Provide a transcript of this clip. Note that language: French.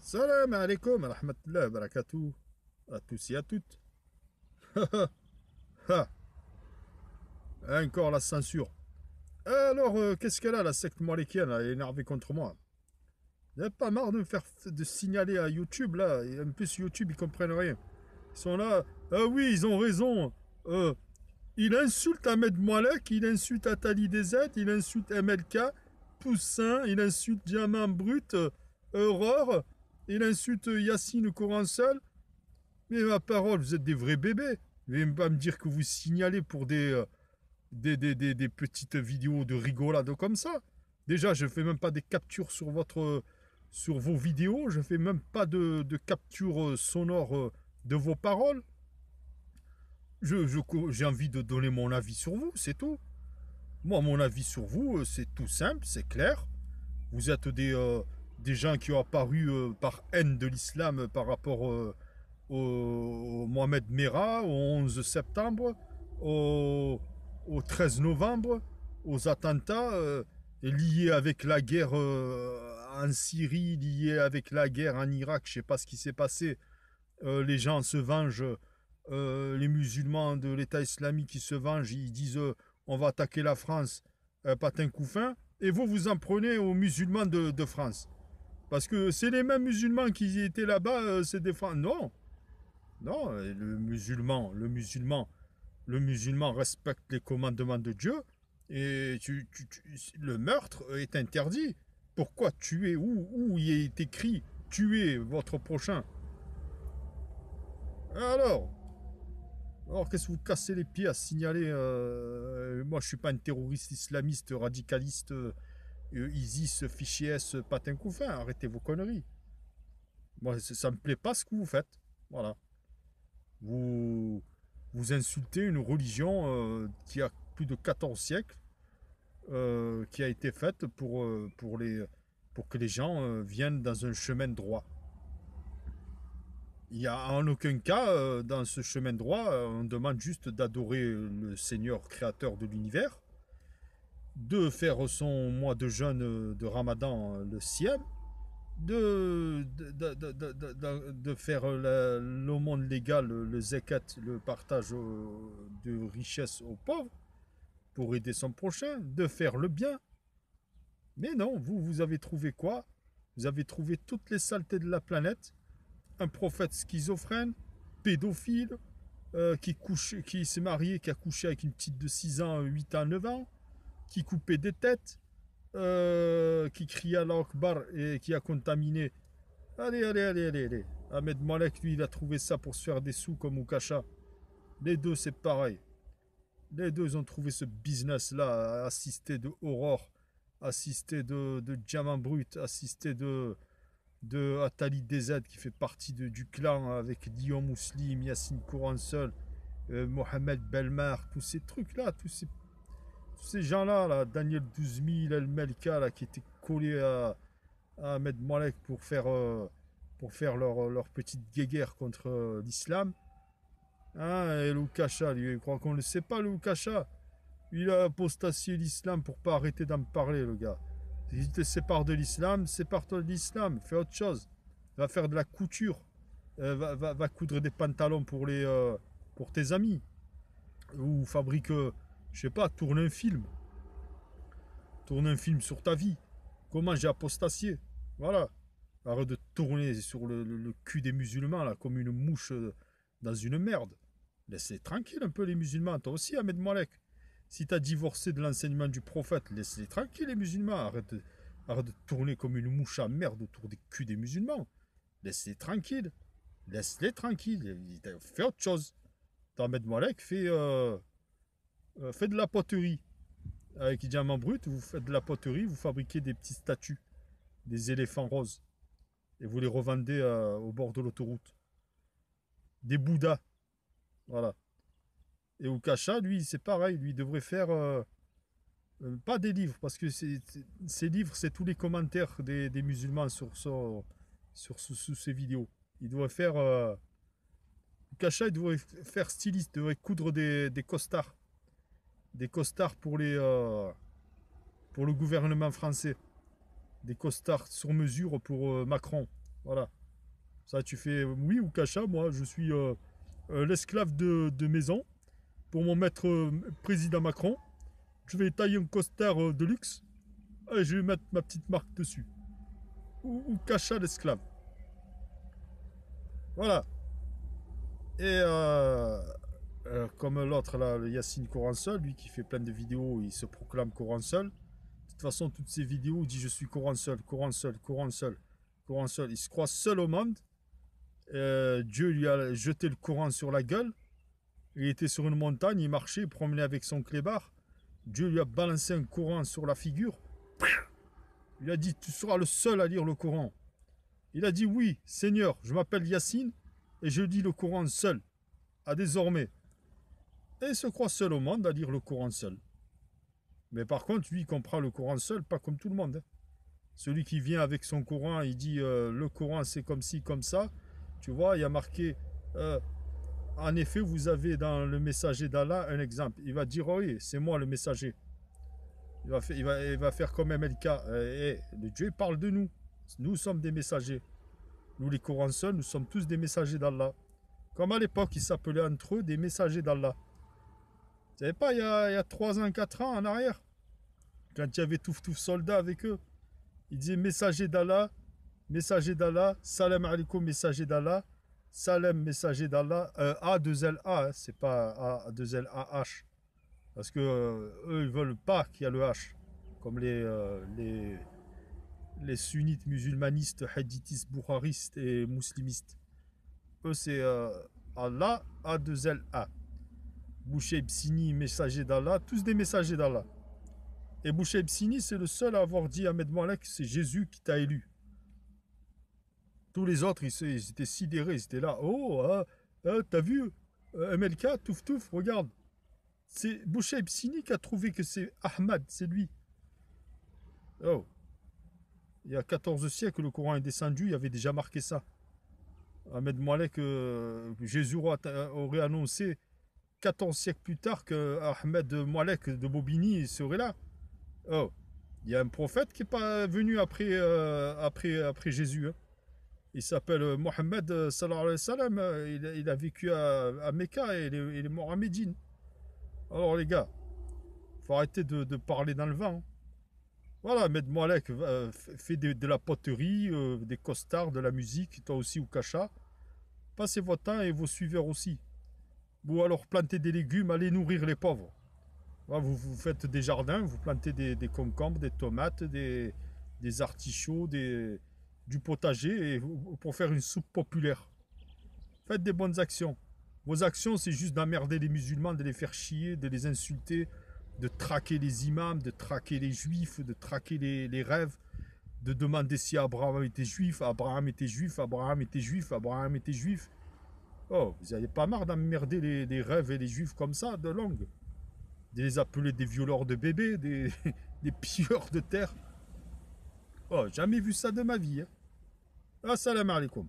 Salam alaikum, rahmatullah, wa barakatuh, à tous et à toutes. Ha, encore la censure. Alors, qu'est-ce qu'elle a, la secte malékienne, elle est énervée contre moi. Vous n'avez pas marre de me faire de signaler à YouTube, là, et en plus YouTube, ils comprennent rien. Ils sont là, ah oui, ils ont raison. Euh, il insulte Ahmed Moalek, il insulte Atali DZ, il insulte MLK, Poussin, il insulte Diamant Brut, Aurore, il insulte Yacine Coran seul. Mais ma parole, vous êtes des vrais bébés. Vous n'allez pas me dire que vous signalez pour des petites vidéos de rigolade comme ça. Déjà, je ne fais même pas des captures sur vos vidéos. Je ne fais même pas de capture sonore de vos paroles. J'ai envie de donner mon avis sur vous, c'est tout. Moi, mon avis sur vous, c'est tout simple, c'est clair. Vous êtes des gens qui ont apparu par haine de l'islam par rapport au Mohamed Merah, au 11 septembre, au 13 novembre, aux attentats liés avec la guerre en Syrie, liés avec la guerre en Irak, je ne sais pas ce qui s'est passé. Les gens se vengent, les musulmans de l'État islamique qui se vengent, ils disent on va attaquer la France, patin couffin, et vous vous en prenez aux musulmans de France. Parce que c'est les mêmes musulmans qui étaient là-bas, c'est des Français. Non, non, le musulman respecte les commandements de Dieu et le meurtre est interdit. Pourquoi tuer où il est écrit tuer votre prochain? Alors, alors qu'est-ce que vous cassez les pieds à signaler moi, je suis pas un terroriste islamiste radicaliste ISIS, fichier S, patin couffin. Arrêtez vos conneries. Moi, ça me plaît pas ce que vous faites. Voilà. Vous, vous insultez une religion qui a plus de 14 siècles, qui a été faite pour que les gens viennent dans un chemin droit. Il n'y a en aucun cas, dans ce chemin droit, on demande juste d'adorer le Seigneur créateur de l'univers, de faire son mois de jeûne de Ramadan le sien, de faire l'aumône légale, le zekat, le partage de richesses aux pauvres, pour aider son prochain, de faire le bien. Mais non, vous avez trouvé quoi? Vous avez trouvé toutes les saletés de la planète, un prophète schizophrène, pédophile, qui s'est marié, qui a couché avec une petite de 6 ans, 8 ans, 9 ans, qui coupait des têtes, qui criait à l'Akbar et qui a contaminé. Allez, allez, allez, allez, allez. Ahmed Malek, lui, il a trouvé ça pour se faire des sous comme Oukasha. Les deux, c'est pareil. Les deux, ils ont trouvé ce business-là, assisté de Aurore, assisté de Diamant Brut, assisté de Atali DZ qui fait partie du clan avec Dion Mouslim, Yassine Coran Seul, Mohamed Belmar, tous ces trucs-là, tous ces gens-là, là, Daniel 12000, El Melka, là, qui étaient collés à Ahmed Malek pour faire leur petite guéguerre contre l'islam. Hein, et Loukasha, lui, il croit qu'on ne le sait pas, Loukasha. Il a apostasié l'islam pour pas arrêter d'en parler, le gars. Si tu te sépares de l'islam, sépare-toi de l'islam, fais autre chose. Va faire de la couture. Va coudre des pantalons pour tes amis. Ou fabrique, je sais pas, tourne un film. Tourne un film sur ta vie. Comment j'ai apostasié. Voilà. Arrête de tourner sur le cul des musulmans, là, comme une mouche dans une merde. Laissez tranquille un peu les musulmans. Toi aussi, Ahmed Malek. Si t'as divorcé de l'enseignement du prophète, laisse-les tranquilles les musulmans. Arrête de tourner comme une mouche à merde autour des culs des musulmans. Laisse-les tranquilles. Laisse-les tranquilles. Fais autre chose. Ahmed Malek fait de la poterie. Avec diamant brut, vous faites de la poterie, vous fabriquez des petites statues, des éléphants roses. Et vous les revendez au bord de l'autoroute. Des bouddhas. Voilà. Et Oukasha, lui, c'est pareil. Lui, il devrait faire pas des livres, parce que ces livres, c'est tous les commentaires des musulmans sous ces vidéos. Il devrait faire. Oukasha, il devrait faire styliste, il devrait coudre des costards. Des costards pour le gouvernement français. Des costards sur mesure pour Macron. Voilà. Ça, tu fais oui ou cacha, moi, je suis l'esclave de maison pour mon maître président Macron. Je vais tailler un costard de luxe et je vais mettre ma petite marque dessus. Ou cacha l'esclave. Voilà. Et comme l'autre, là, le Yacine Coran seul, lui qui fait plein de vidéos, il se proclame Coran seul. De toute façon, toutes ses vidéos, il dit je suis Coran seul, Coran seul, Coran seul, Coran seul. Il se croit seul au monde. Dieu lui a jeté le Coran sur la gueule. Il était sur une montagne, il marchait, il promenait avec son clébard. Dieu lui a balancé un Coran sur la figure. Il a dit tu seras le seul à lire le Coran. Il a dit oui, Seigneur, je m'appelle Yacine et je lis le Coran seul, à désormais. Et il se croit seul au monde à lire le Coran seul. Mais par contre, lui, il comprend le Coran seul, pas comme tout le monde. Celui qui vient avec son Coran, il dit le Coran c'est comme ci, comme ça. Tu vois, il y a marqué en effet, vous avez dans le messager d'Allah un exemple. Il va dire oui, c'est moi le messager. Il va faire comme MLK. Le Dieu parle de nous. Nous sommes des messagers. Nous, les Corans seuls, nous sommes tous des messagers d'Allah. Comme à l'époque, ils s'appelaient entre eux des messagers d'Allah. Vous savez pas, il y a 3 ans, 4 ans en arrière, quand il y avait Touf soldats avec eux, ils disaient messager d'Allah, salam alaikum, messager d'Allah, salam, messager d'Allah, A2LA, hein, c'est pas A2LAH. Parce que eux, ils veulent pas qu'il y ait le H. Comme les sunnites musulmanistes, hadithistes, boukharistes et muslimistes. Eux, c'est Allah, A2LA. Boucheib Sini, messager d'Allah, tous des messagers d'Allah. Et Boucheib Sini, c'est le seul à avoir dit à Ahmed Malek, c'est Jésus qui t'a élu. Tous les autres, ils étaient sidérés, ils étaient là. Oh, t'as vu MLK, touf, regarde. C'est Boucheib Sini qui a trouvé que c'est Ahmad, c'est lui. Oh. Il y a 14 siècles, le Coran est descendu, il y avait déjà marqué ça. Ahmed Malek, Jésus aurait annoncé 14 siècles plus tard que Ahmed Malek de Bobigny serait là. Oh, il y a un prophète qui n'est pas venu après Jésus. Hein. Il s'appelle Mohammed sallallahu alayhi wa sallam. Il a vécu à Mecca et il est mort à Médine. Alors les gars, faut arrêter de parler dans le vent. Hein. Voilà, Ahmed Malek fait de la poterie, des costards, de la musique, toi aussi ou Kacha. Passez votre temps et vos suiveurs aussi. Ou alors plantez des légumes, allez nourrir les pauvres. Vous faites des jardins, vous plantez des concombres, des tomates, des artichauts, du potager pour faire une soupe populaire. Faites des bonnes actions. Vos actions, c'est juste d'emmerder les musulmans, de les faire chier, de les insulter, de traquer les imams, de traquer les juifs, de traquer les rêves, de demander si Abraham était juif, Abraham était juif, Abraham était juif, Abraham était juif. Oh, vous n'avez pas marre d'emmerder les rêves et les juifs comme ça, de langue. De les appeler des violeurs de bébés, des pilleurs de terre. Oh, jamais vu ça de ma vie. Hein. Assalamu alaikum.